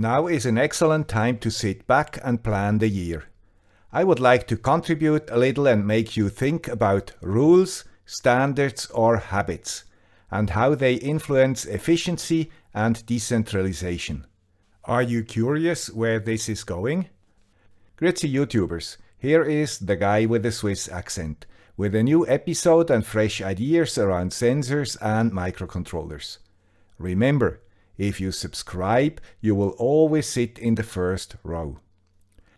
Now is an excellent time to sit back and plan the year. I would like to contribute a little and make you think about rules, standards or habits, and how they influence efficiency and decentralization. Are you curious where this is going? Grüezi YouTubers, here is the guy with the Swiss accent, with a new episode and fresh ideas around sensors and microcontrollers. Remember, if you subscribe, you will always sit in the first row.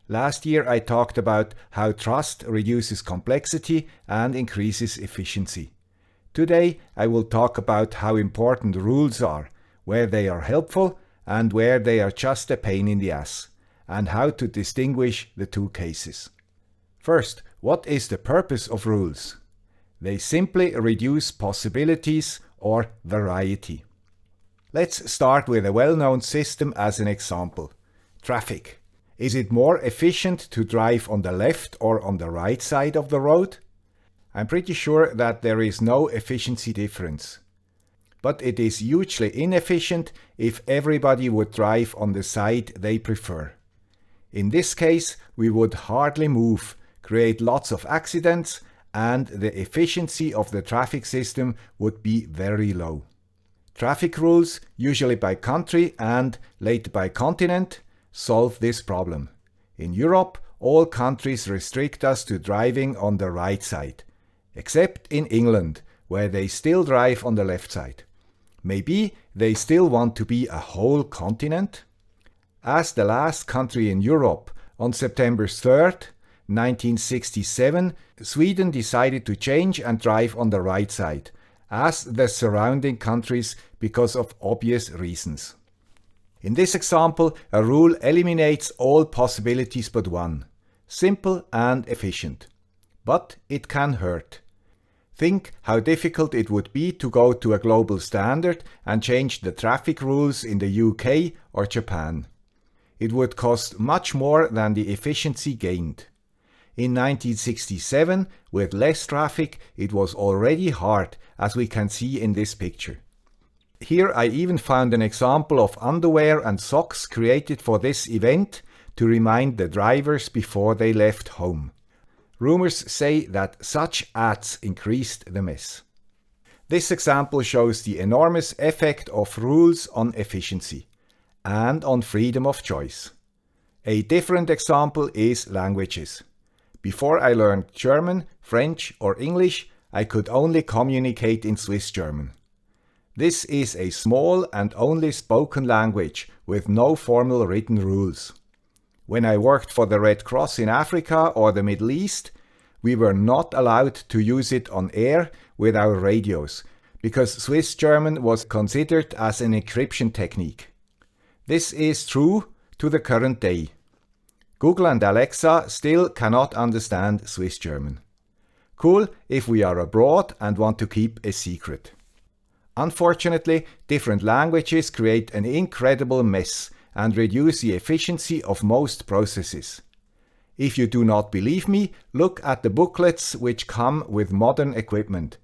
Last year I talked about how trust reduces complexity and increases efficiency. Today I will talk about how important rules are, where they are helpful and where they are just a pain in the ass, and how to distinguish the two cases. First, what is the purpose of rules? They simply reduce possibilities or variety. Let's start with a well-known system as an example. Traffic. Is it more efficient to drive on the left or on the right side of the road? I'm pretty sure that there is no efficiency difference. But it is hugely inefficient if everybody would drive on the side they prefer. In this case, we would hardly move, create lots of accidents, and the efficiency of the traffic system would be very low. Traffic rules, usually by country and later by continent, solve this problem. In Europe, all countries restrict us to driving on the right side, except in England, where they still drive on the left side. Maybe they still want to be a whole continent? As the last country in Europe, on September 3rd, 1967, Sweden decided to change and drive on the right side, as the surrounding countries because of obvious reasons. In this example, a rule eliminates all possibilities but one. Simple and efficient. But it can hurt. Think how difficult it would be to go to a global standard and change the traffic rules in the UK or Japan. It would cost much more than the efficiency gained. In 1967, with less traffic, it was already hard, as we can see in this picture. Here I even found an example of underwear and socks created for this event to remind the drivers before they left home. Rumors say that such ads increased the mess. This example shows the enormous effect of rules on efficiency and on freedom of choice. A different example is languages. Before I learned German, French or English, I could only communicate in Swiss German. This is a small and only spoken language with no formal written rules. When I worked for the Red Cross in Africa or the Middle East, we were not allowed to use it on air with our radios, because Swiss German was considered as an encryption technique. This is true to the current day. Google and Alexa still cannot understand Swiss German. Cool if we are abroad and want to keep a secret. Unfortunately, different languages create an incredible mess and reduce the efficiency of most processes. If you do not believe me, look at the booklets which come with modern equipment.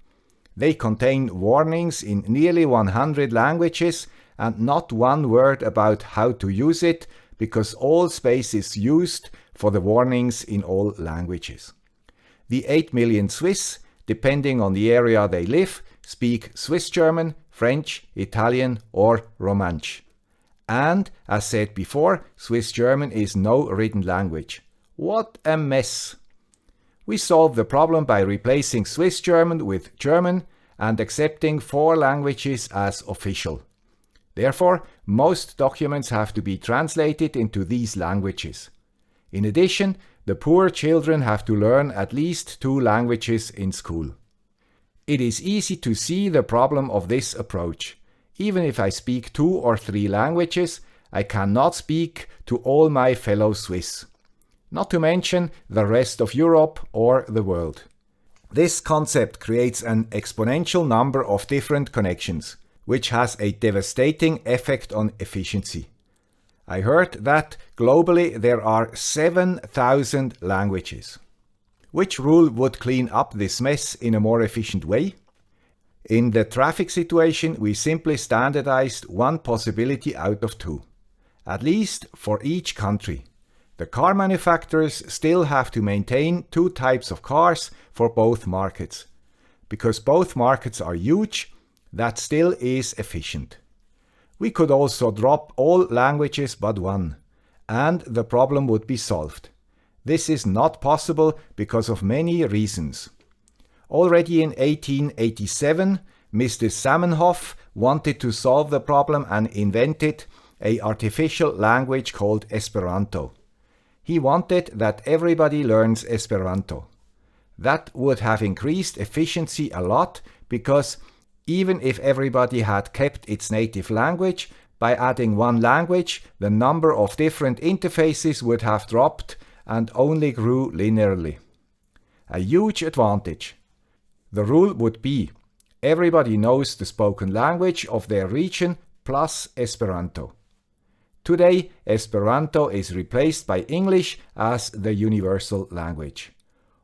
They contain warnings in nearly 100 languages and not one word about how to use it, because all space is used for the warnings in all languages. The 8 million Swiss, depending on the area they live, speak Swiss German, French, Italian or Romansh. And, as said before, Swiss German is no written language. What a mess! We solve the problem by replacing Swiss German with German and accepting 4 languages as official. Therefore, most documents have to be translated into these languages. In addition, the poor children have to learn at least 2 languages in school. It is easy to see the problem of this approach. Even if I speak 2 or 3 languages, I cannot speak to all my fellow Swiss. Not to mention the rest of Europe or the world. This concept creates an exponential number of different connections, which has a devastating effect on efficiency. I heard that globally there are 7,000 languages. Which rule would clean up this mess in a more efficient way? In the traffic situation, we simply standardized one possibility out of 2. at least for each country. The car manufacturers still have to maintain two types of cars for both markets. Because both markets are huge, that still is efficient. We could also drop all languages but one, and the problem would be solved. This is not possible because of many reasons. Already in 1887, Mr. Zamenhof wanted to solve the problem and invented an artificial language called Esperanto. He wanted that everybody learns Esperanto. That would have increased efficiency a lot because even if everybody had kept its native language, by adding one language, the number of different interfaces would have dropped and only grew linearly. A huge advantage. The rule would be, everybody knows the spoken language of their region plus Esperanto. Today, Esperanto is replaced by English as the universal language.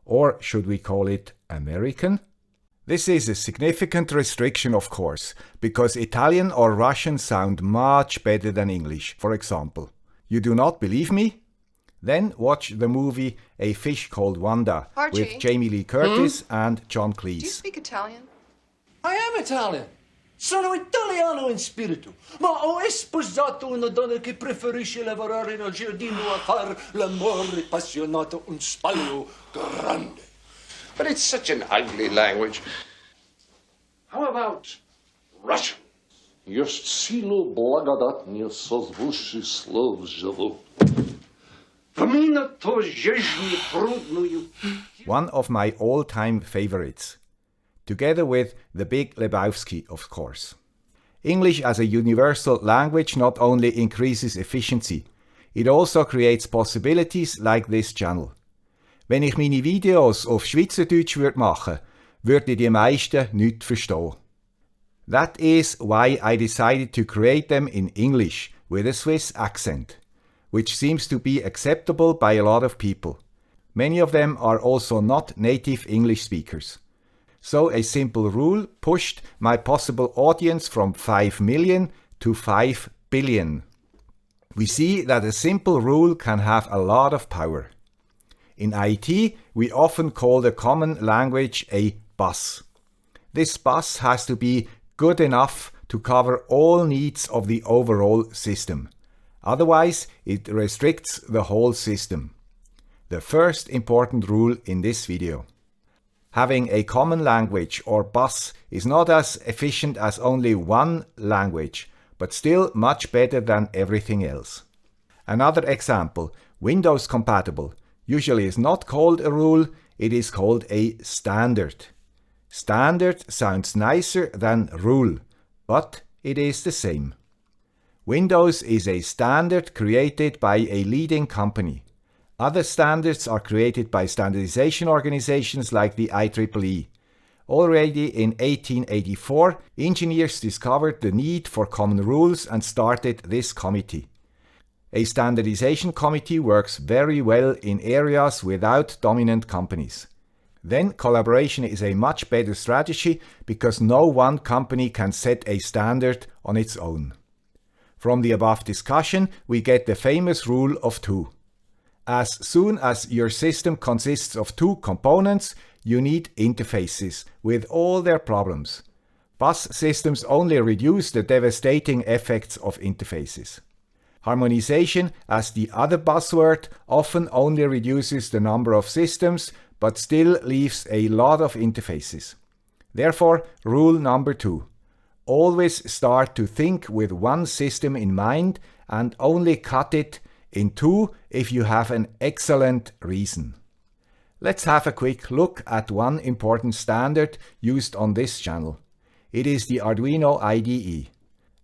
Or should we call it American? This is a significant restriction, of course, because Italian or Russian sound much better than English, for example. You do not believe me? Then watch the movie A Fish Called Wanda with Jamie Lee Curtis and John Cleese. Do you speak Italian? I am Italian. Sono italiano in spirito, ma ho sposato una donna che preferisce lavorare nel giardino a far l'amore appassionato, un spaglio grande. But it's such an ugly language. How about Russian? Есть сила благодатная созвучий слов живу. Помимо то жизни трудную. One of my all-time favorites. Together with the Big Lebowski, of course. English as a universal language not only increases efficiency, it also creates possibilities like this channel. Wenn ich meine Videos auf Schweizerdeutsch machen würde, würden die meisten nichts verstehen. That is why I decided to create them in English with a Swiss accent, which seems to be acceptable by a lot of people. Many of them are also not native English speakers. So a simple rule pushed my possible audience from 5 million to 5 billion. We see that a simple rule can have a lot of power. In IT, we often call the common language a bus. This bus has to be good enough to cover all needs of the overall system. Otherwise, it restricts the whole system. The first important rule in this video. Having a common language or bus is not as efficient as only one language, but still much better than everything else. Another example, Windows compatible, usually is not called a rule, it is called a standard. Standard sounds nicer than rule, but it is the same. Windows is a standard created by a leading company. Other standards are created by standardization organizations like the IEEE. Already in 1884, engineers discovered the need for common rules and started this committee. A standardization committee works very well in areas without dominant companies. Then collaboration is a much better strategy because no one company can set a standard on its own. From the above discussion, we get the famous rule of two. As soon as your system consists of two components, you need interfaces with all their problems. Bus systems only reduce the devastating effects of interfaces. Harmonization, as the other buzzword, often only reduces the number of systems, but still leaves a lot of interfaces. Therefore, rule number 2. Always start to think with one system in mind and only cut it in two if you have an excellent reason. Let's have a quick look at one important standard used on this channel. It is the Arduino IDE.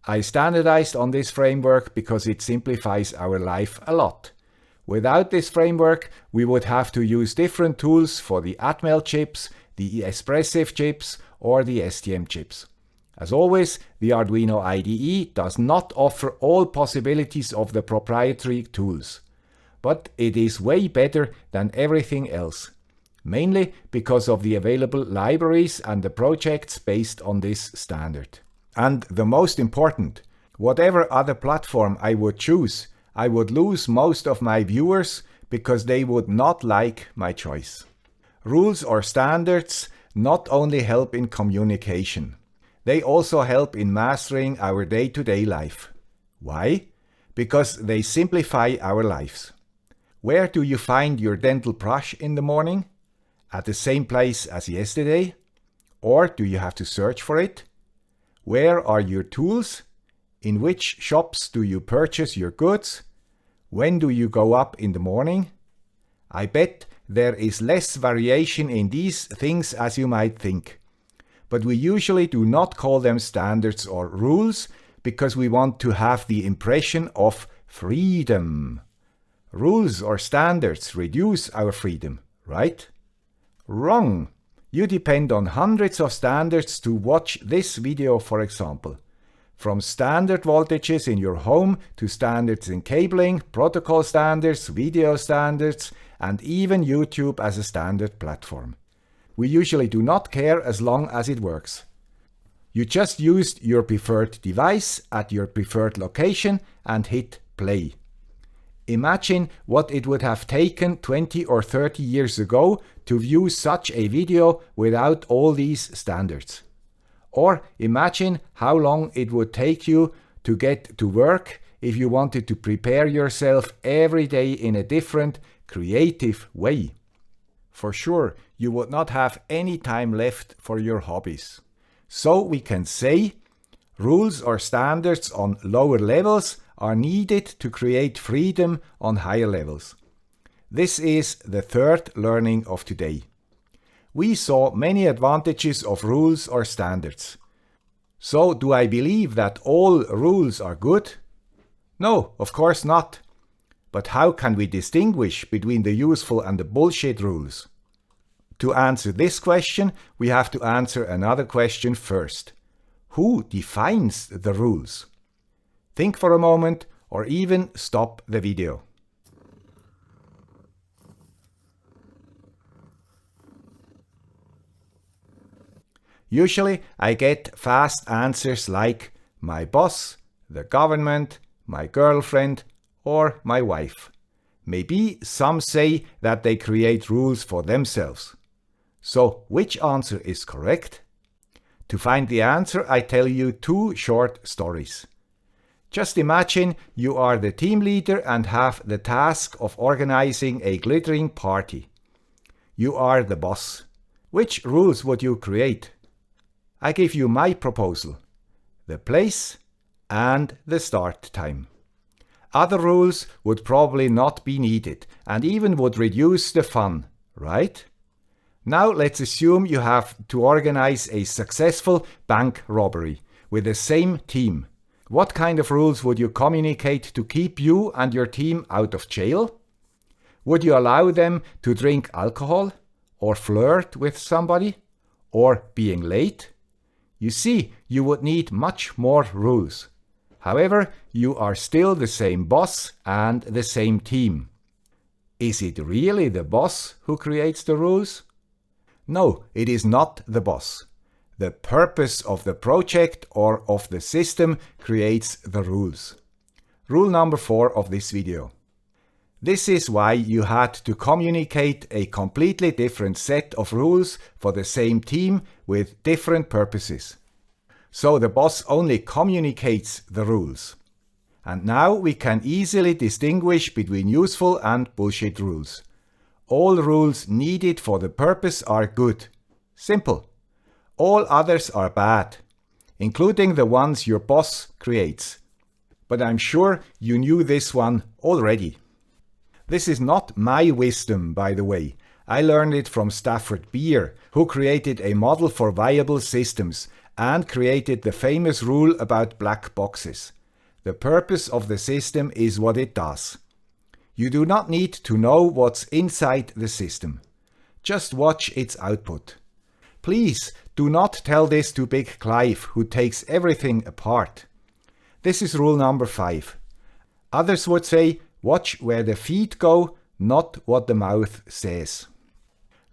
I standardized on this framework because it simplifies our life a lot. Without this framework, we would have to use different tools for the Atmel chips, the Espressif chips, or the STM chips. As always, the Arduino IDE does not offer all possibilities of the proprietary tools. But it is way better than everything else. Mainly because of the available libraries and the projects based on this standard. And the most important, Whatever other platform I would choose, I would lose most of my viewers because they would not like my choice. Rules or standards not only help in communication, they also help in mastering our day-to-day life. Why? Because they simplify our lives. Where do you find your dental brush in the morning? At the same place as yesterday? Or do you have to search for it? Where are your tools? In which shops do you purchase your goods? When do you go up in the morning? I bet there is less variation in these things as you might think. But we usually do not call them standards or rules because we want to have the impression of freedom. Rules or standards reduce our freedom, right? Wrong. You depend on hundreds of standards to watch this video, for example. From standard voltages in your home to standards in cabling, protocol standards, video standards, and even YouTube as a standard platform. We usually do not care as long as it works. You just used your preferred device at your preferred location and hit play. Imagine what it would have taken 20 or 30 years ago to view such a video without all these standards. Or imagine how long it would take you to get to work if you wanted to prepare yourself every day in a different, creative way. For sure, you would not have any time left for your hobbies. So we can say, rules or standards on lower levels are needed to create freedom on higher levels. This is the third learning of today. We saw many advantages of rules or standards. So do I believe that all rules are good? No, of course not. But how can we distinguish between the useful and the bullshit rules? To answer this question, we have to answer another question first. Who defines the rules? Think for a moment or even stop the video. Usually I get fast answers like my boss, the government, my girlfriend, or my wife. Maybe some say that they create rules for themselves. So which answer is correct? To find the answer, I tell you two short stories. Just imagine you are the team leader and have the task of organizing a glittering party. You are the boss. Which rules would you create? I give you my proposal: the place and the start time. Other rules would probably not be needed and even would reduce the fun, right? Now let's assume you have to organize a successful bank robbery with the same team. What kind of rules would you communicate to keep you and your team out of jail? Would you allow them to drink alcohol, or flirt with somebody, or being late? You see, you would need much more rules. However, you are still the same boss and the same team. Is it really the boss who creates the rules? No, it is not the boss. The purpose of the project or of the system creates the rules. Rule number 4 of this video. This is why you had to communicate a completely different set of rules for the same team with different purposes. So the boss only communicates the rules. And now we can easily distinguish between useful and bullshit rules. All rules needed for the purpose are good. Simple. All others are bad, including the ones your boss creates. But I'm sure you knew this one already. This is not my wisdom, by the way. I learned it from Stafford Beer, who created a model for viable systems and created the famous rule about black boxes. The purpose of the system is what it does. You do not need to know what's inside the system. Just watch its output. Please do not tell this to Big Clive, who takes everything apart. This is rule number 5. Others would say, watch where the feet go, not what the mouth says.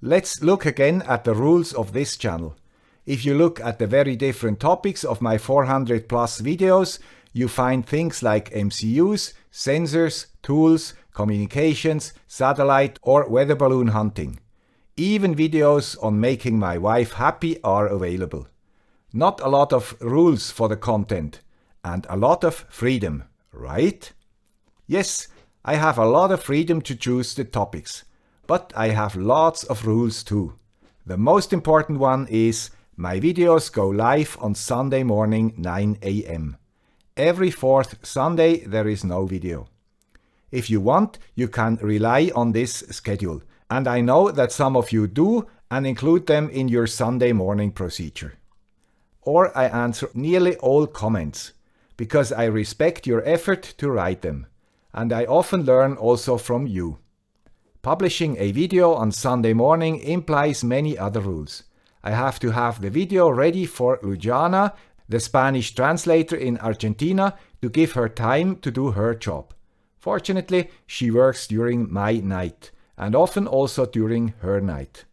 Let's look again at the rules of this channel. If you look at the very different topics of my 400 plus videos, you find things like MCUs, sensors, tools, communications, satellite or weather balloon hunting. Even videos on making my wife happy are available. Not a lot of rules for the content, and a lot of freedom, right? Yes, I have a lot of freedom to choose the topics, but I have lots of rules too. The most important one is my videos go live on Sunday morning 9 a.m. Every fourth Sunday there is no video. If you want, you can rely on this schedule, and I know that some of you do and include them in your Sunday morning procedure. Or I answer nearly all comments, because I respect your effort to write them, and I often learn also from you. Publishing a video on Sunday morning implies many other rules. I have to have the video ready for Luciana, the Spanish translator in Argentina, to give her time to do her job. Fortunately, she works during my night, and often also during her night.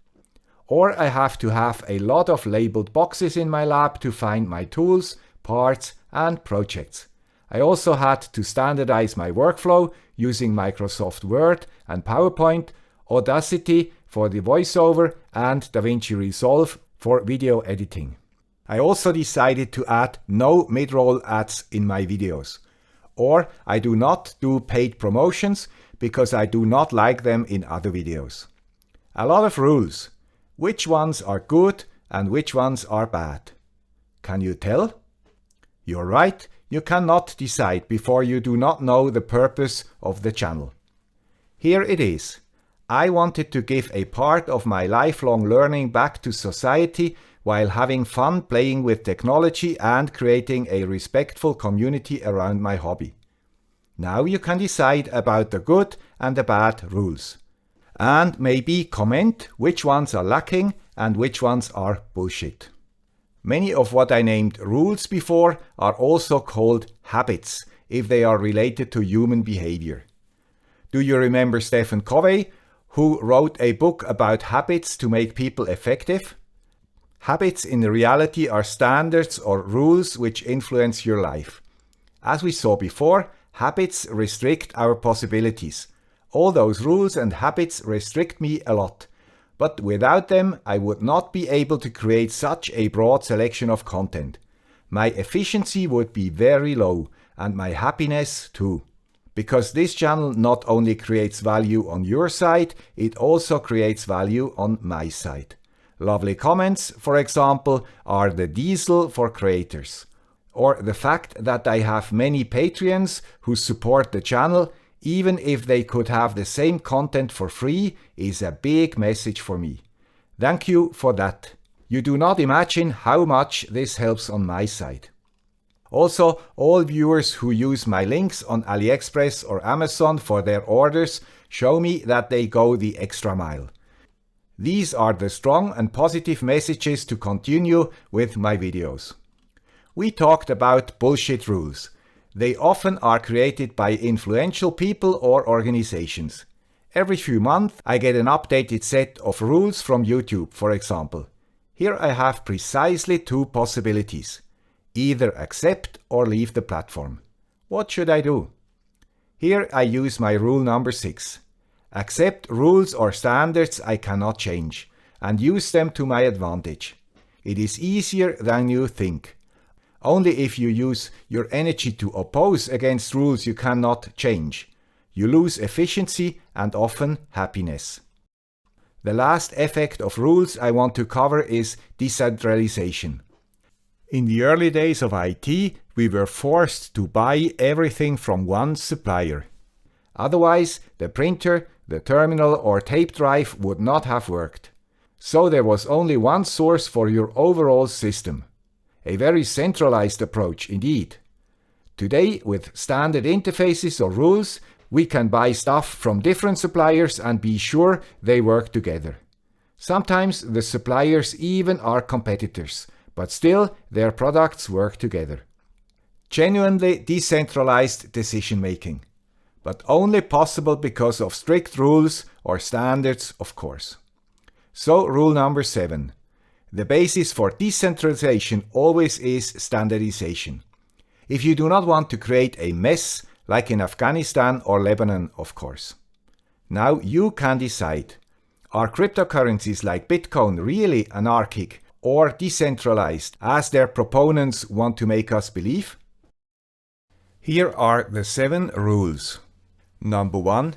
Or I have to have a lot of labeled boxes in my lab to find my tools, parts, and projects. I also had to standardize my workflow using Microsoft Word and PowerPoint, Audacity for the voiceover, and DaVinci Resolve for video editing. I also decided to add no mid-roll ads in my videos. Or I do not do paid promotions because I do not like them in other videos. A lot of rules. Which ones are good and which ones are bad? Can you tell? You're right, you cannot decide before you do not know the purpose of the channel. Here it is. I wanted to give a part of my lifelong learning back to society while having fun playing with technology and creating a respectful community around my hobby. Now you can decide about the good and the bad rules. And maybe comment which ones are lacking and which ones are bullshit. Many of what I named rules before are also called habits if they are related to human behavior. Do you remember Stephen Covey, who wrote a book about habits to make people effective? Habits in reality are standards or rules which influence your life. As we saw before, habits restrict our possibilities. All those rules and habits restrict me a lot, but without them I would not be able to create such a broad selection of content. My efficiency would be very low, and my happiness too. Because this channel not only creates value on your side, it also creates value on my side. Lovely comments, for example, are the diesel for creators. Or the fact that I have many Patreons who support the channel, even if they could have the same content for free, is a big message for me. Thank you for that. You do not imagine how much this helps on my side. Also, all viewers who use my links on AliExpress or Amazon for their orders show me that they go the extra mile. These are the strong and positive messages to continue with my videos. We talked about bullshit rules. They often are created by influential people or organizations. Every few months I get an updated set of rules from YouTube, for example. Here I have precisely two possibilities. Either accept or leave the platform. What should I do? Here I use my rule number 6. Accept rules or standards I cannot change, and use them to my advantage. It is easier than you think. Only if you use your energy to oppose against rules you cannot change. You lose efficiency and often happiness. The last effect of rules I want to cover is decentralization. In the early days of IT, we were forced to buy everything from one supplier. Otherwise, the printer, the terminal or tape drive would not have worked. So there was only one source for your overall system. A very centralized approach indeed. Today, with standard interfaces or rules, we can buy stuff from different suppliers and be sure they work together. Sometimes the suppliers even are competitors, but still their products work together. Genuinely decentralized decision making, but only possible because of strict rules or standards, of course. So rule number 7. The basis for decentralization always is standardization. If you do not want to create a mess, like in Afghanistan or Lebanon, of course. Now you can decide. Are cryptocurrencies like Bitcoin really anarchic or decentralized, as their proponents want to make us believe? Here are the 7 rules. Number 1.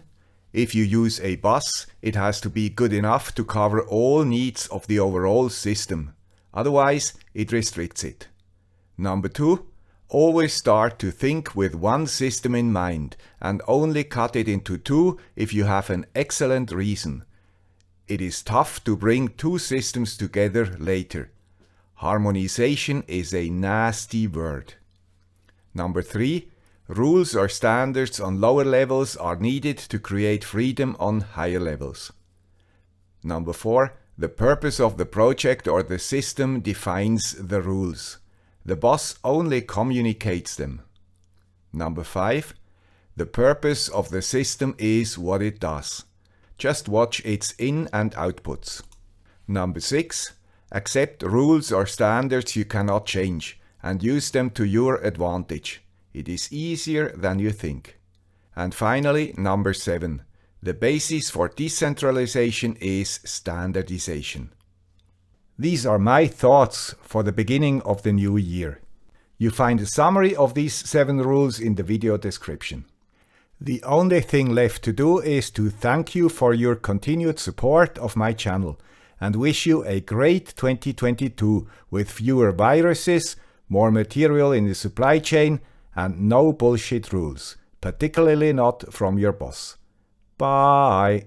If you use a bus, it has to be good enough to cover all needs of the overall system. Otherwise, it restricts it. Number 2. Always start to think with one system in mind and only cut it into 2 if you have an excellent reason. It is tough to bring 2 systems together later. Harmonization is a nasty word. Number 3. Rules or standards on lower levels are needed to create freedom on higher levels. Number 4. The purpose of the project or the system defines the rules. The boss only communicates them. Number 5. The purpose of the system is what it does. Just watch its in- and outputs. Number 6. Accept rules or standards you cannot change and use them to your advantage. It is easier than you think. And finally, number 7. The basis for decentralization is standardization. These are my thoughts for the beginning of the new year. You find a summary of these 7 rules in the video description. The only thing left to do is to thank you for your continued support of my channel and wish you a great 2022 with fewer viruses, more material in the supply chain, and no bullshit rules, particularly not from your boss. Bye.